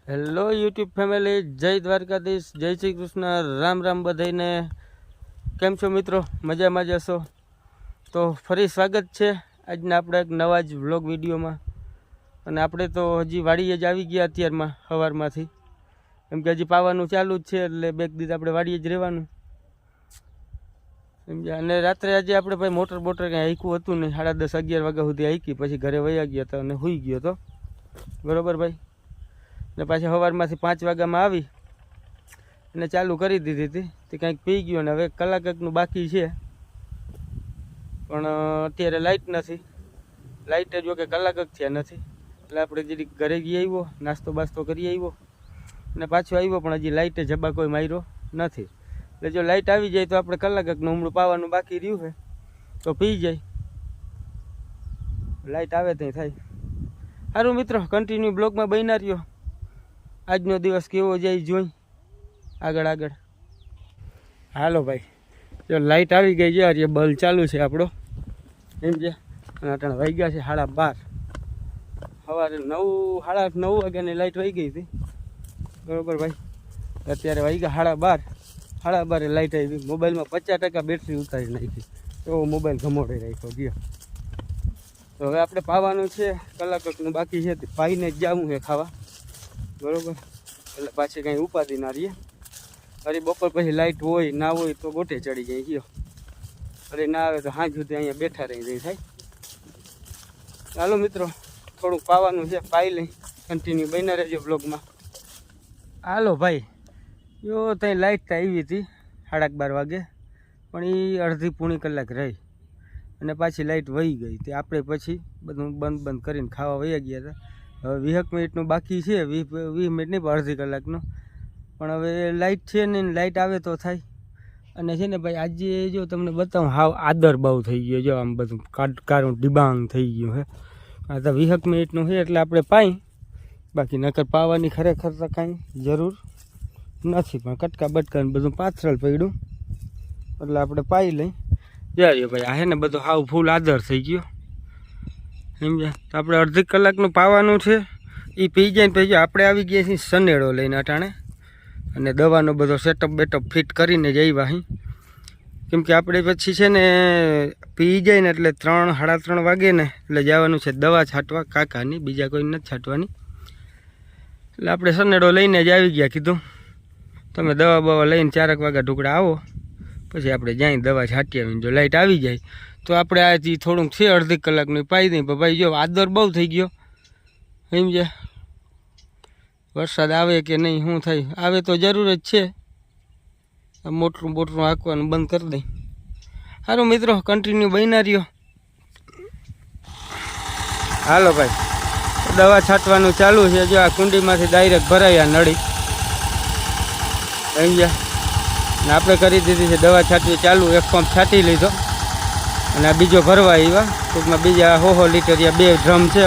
Hello YouTube family, જય દ્વારકાધીશ, જય શ્રી કૃષ્ણ, રામ રામ બધાઈને. કેમ છો મિત્રો? મજામાં જશો? તો ફરી સ્વાગત છે આજના આપણે એક નવા જ વ્લોગ વિડીયોમાં. અને આપણે તો હજી વાડીએ જ આવી ગયા અત્યારમાં સવારમાંથી, કેમ કે હજી પાવાનું ચાલુ જ છે, એટલે બેક દીધ આપણે વાડીએ જ રહેવાનું સમજ્યા. અને રાત્રે આજે આપણે ભાઈ મોટર કંઈ હાઈકું હતું નહીં, 10:30-11 વાગ્યા સુધી હાઈકી, પછી ઘરે વયા ગયા હતા અને સૂઈ ગયો હતો. બરાબર ભાઈ. ને પાછી સવારમાંથી 5 વાગ્યામાં આવી અને ચાલુ કરી દીધી હતી. તે કંઈક પી ગયો ને હવે કલાકનું બાકી છે, પણ અત્યારે લાઇટ નથી. લાઇટ જો કે કલાક થયા નથી, એટલે આપણે જરીક ઘરે ગઈ આવ્યો, નાસ્તો બાસ્તો કરી આવ્યો અને પાછો આવ્યો, પણ હજી લાઇટે જબા કોઈ માર્યો નથી. એટલે જો લાઇટ આવી જાય તો આપણે કલાકનું હમણાં પાવાનું બાકી રહ્યું છે તો પી જાય. લાઇટ આવે ત્યાં થાય. સારું મિત્રો, કન્ટિન્યુ બ્લોગમાં બન્યા રહ્યો. આજનો દિવસ કેવો જાય જોઈ આગળ. હાલો ભાઈ, જો લાઇટ આવી ગઈ છે, અરે બલ્બ ચાલુ છે આપણો એમ છે. અને અટાણે વાગ્યા છે 12:30. સવારે 9:30 વાગ્યાની લાઇટ વહી ગઈ હતી. બરાબર ભાઈ. અત્યારે વાગ્યા 12:30 લાઇટ આવી. મોબાઈલમાં 50% બેટરી ઉતારી નાખી, એવો મોબાઈલ ઘમોડે રાખ્યો ગયો. તો હવે આપણે પાવાનું છે, કલાકનું બાકી છે, પાઈને જ જવું છે ખાવા. બરાબર, એટલે પાછી કંઈ ઉપાધિ ના રહીએ. અરે બપોર પછી લાઇટ હોય ના હોય તો ગોઠે ચડી જાય ગયો. અરે ના આવે તો સાંજ સુધી અહીંયા બેઠા રહી જાય થાય. ચાલો મિત્રો, થોડુંક પાવાનું છે, પાઈ લઈ. કન્ટિન્યુ બન્યા રહેજો બ્લોગમાં. હાલો ભાઈ, જો ત્યાં લાઇટ તો આવી હતી 12:30 વાગે, પણ એ અડધી પોણી કલાક રહી અને પાછી લાઇટ વહી ગઈ. તે આપણે પછી બધું બંધ કરીને ખાવા વયા ગયા હતા. હવે 20 મિનિટનું બાકી છે, 20 મિનિટ નહીં પણ અડધી કલાકનું. પણ હવે લાઇટ છે ને, લાઇટ આવે તો થાય. અને છે ને ભાઈ, આજે જો તમને બતાવું, હાવ આદર બહુ થઈ ગયો. જો આમ બધું કાળું ડિબાંગ થઈ ગયું છે. આ તો 20 મિનિટનું છે એટલે આપણે પાઈ, બાકી નકર પાવાની ખરેખર તો કાંઈ જરૂર નથી. પણ કટકા બટકાને બધું પાથરલ પડ્યું એટલે આપણે પાઈ લઈ. જાય ભાઈ, આ છે ને બધું હાવ ફૂલ આદર થઈ ગયો સમજ્યા. તો આપણે અડધી કલાકનું પાવાનું છે, એ પી જાય ને પછી આપણે આવી ગયા છીએ સનેડો લઈને અટાણે. અને દવાનો બધો સેટઅપ બેટઅપ ફિટ કરીને જ આવ્યા અહીં. કેમ કે આપણે પછી છે ને પી જાય ને એટલે 3-3:30 વાગે ને એટલે જવાનું છે દવા છાંટવા કાકાની, બીજા કોઈ નથી છાંટવાની. એટલે આપણે સનેડો લઈને જ આવી ગયા. કીધું તમે દવા બવા લઈને 4 વાગ્યા ઢુકડા આવો, પછી આપણે જઈને દવા છાંટી આવીને જો લાઇટ આવી જાય તો આપણે આથી થોડુંક છે અડધી કલાકનું પાઈ દઈએ. પણ ભાઈ જો આદર બહુ થઈ ગયો સમજ્યા. વરસાદ આવે કે નહીં, શું થાય, આવે તો જરૂર જ છે. મોટરું આંકવાનું બંધ કરી દઈ. સારું મિત્રો, કન્ટિન્યુ બન્યા રહ્યો. હાલો ભાઈ, દવા છાંટવાનું ચાલુ છે. જો આ કુંડીમાંથી ડાયરેક્ટ ભરાયા નળી સમજ્યા. ને આપણે કરી દીધી છે દવા છાંટવી ચાલુ. એક પંપ છાંટી લીધો અને આ બીજો ભરવા આવ્યા. ટૂંકમાં બીજા 100 લીટર 2 ડ્રમ છે.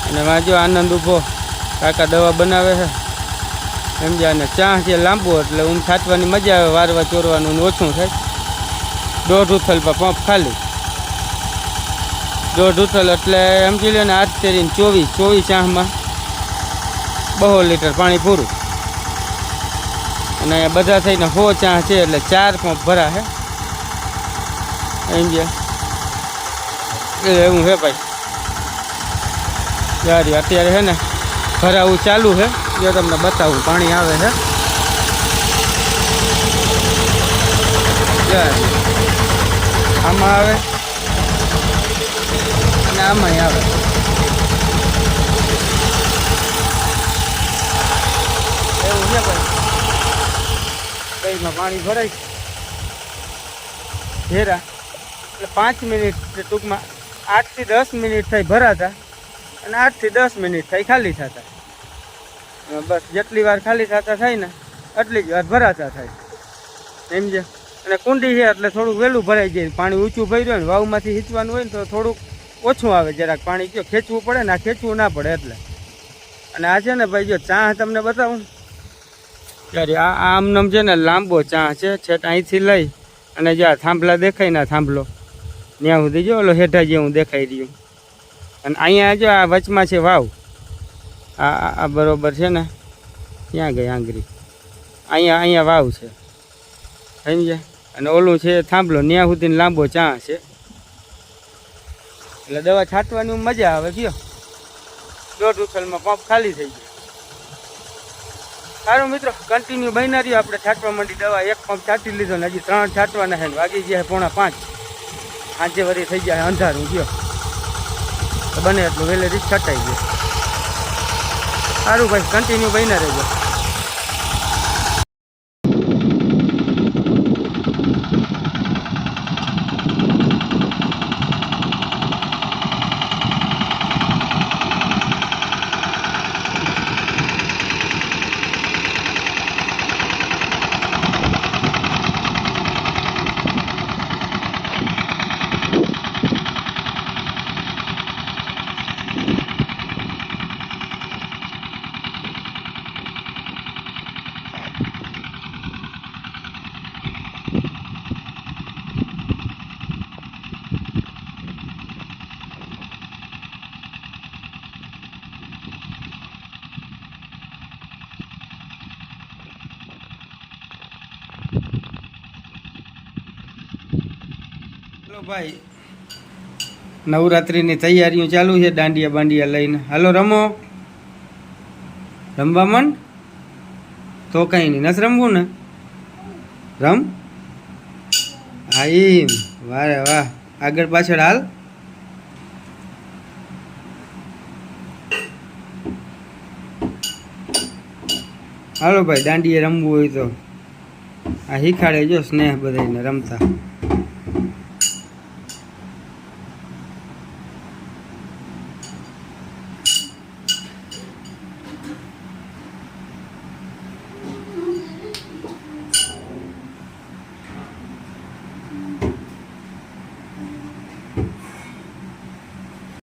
અને એમાં જો આનંદ ઊભો, કાકા દવા બનાવે છે સમજ્યા. અને ચા છે લાંબો એટલે છાંટવાની મજા આવે, વારવા ચોરવાનું ઓછું થાય. 1.5 ઉથલ પર પંપ ખાલી, 1.5 ઉથલ એટલે સમજી લે ને 8-24 ચાહમાં 200 લીટર પાણી પૂરું. અને બધા થઈને 100 ચાહ છે એટલે 4 પંપ ભરા છે સમજ્યા. એવું છે ભાઈ. યાર અત્યારે છે ને ભરાવું ચાલુ છે. જો તમને બતાવું, પાણી આવે છે આમાં આવે અને આમાંય આવે. એવું છે ભાઈ. કઈમાં પાણી ભરાય ઘેરા એટલે 5 મિનિટ, ટૂંકમાં 8 થી 10 મિનિટ થાય ભરાતા અને 8 થી 10 મિનિટ થાય ખાલી થતા. બસ જેટલી વાર ખાલી થતા થાય ને એટલી જ વાર ભરાતા થાય સમજે. અને કુંડી છે એટલે થોડુંક વહેલું ભરાઈ જાય. પાણી ઊંચું ભર્યું હોય ને, વાવમાંથી હીચવાનું હોય ને તો થોડુંક ઓછું આવે. જરાક પાણી જો ખેંચવું પડે ને, આ ખેંચવું ના પડે એટલે. અને આ છે ને ભાઈ, જો ચા તમને બતાવું ત્યારે આ આમનમ છે ને લાંબો ચા છે. છેટ અહીંથી લઈ અને જ્યાં થાંભલા દેખાય ને, થાંભલો ત્યાં સુધી જો ઓલો હેઠા જેવું દેખાઈ રહ્યું. અને અહીંયા જો આ વચમાં છે વાવ, આ બરોબર છે ને, ક્યાં ગઈ આંગળી? અહીંયા વાવ છે સમજ્યા, અને ઓલું છે થાંભલો, ત્યાં સુધીને લાંબો ચા છે, એટલે દવા છાંટવાની મજા આવે. કયો 1.5 ઉથલમાં પંપ ખાલી થઈ ગયો. સારું મિત્રો, કન્ટિન્યુ બન્યા રહ્યો. આપણે છાંટવા માંડી દવા. એક પંપ છાંટી લીધો ને હજી 3 છાંટવાના છે. વાગી ગયા 4:45. સાંજે વળી થઈ જાય અંધારું. ગયો તો બને એટલું વહેલે રીત છટાઈ ગયો. સારું ભાઈ, કન્ટિન્યુ બન્યા રહેજો. ભાઈ, નવરાત્રિની તૈયારીઓ ચાલુ છે. દાંડિયા બાંડિયા લઈને હાલો રમો. રમવા માંડ. તો કઈ નહીં, નથી રમવું ને? રમ. હા એમ, વારે વાહ. આગળ પાછળ હાલ. હાલો ભાઈ, દાંડિયા રમવું હોય તો આ શીખાડે જો સ્નેહ બધાને રમતા.